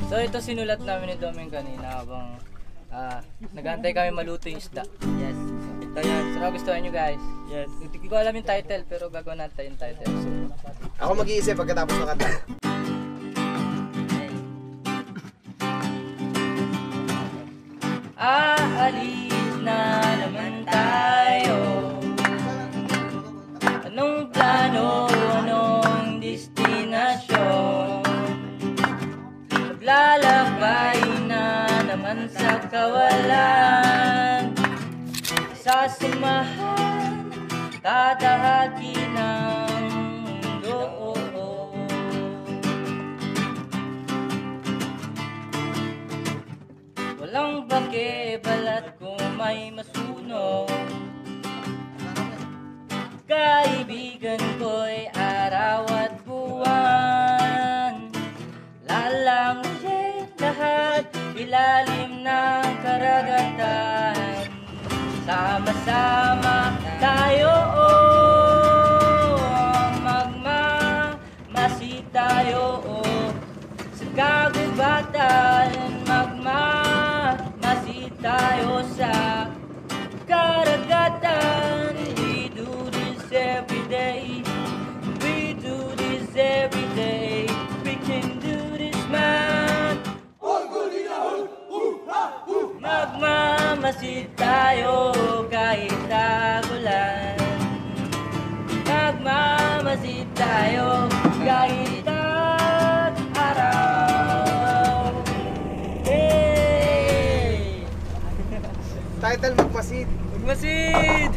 So ito sinulat namin ni Doming kanina habang nag-aantay kami maluto yung isda. Yes. Ito yan. So nagustuhan nyo guys? Yes. Hindi ko alam yung title pero gagawin natin yung title. So, Ako mag-iisip pagkatapos makanta. aalis na naman tayo. Anong plano, anong destinasyon? Maglalakbay na naman sa kawalan. Sasamahan, tatahaki ng mundo. Walang bake, balat ko may masunog. Kaibigan ko'y araw at buwan. Lalangoy lahat, ilalim ng karagatan. Sama-sama tayo, magmamasi tayo. Sa kagubatan, magmamasi tayo sa karagatan. We do this every day. We do this every day. We can do this, man. Magmamasid tayo kahit tagulan. Magmamasid tayo kahit tag-araw. Hey! Title, Magmasid. Magmasid!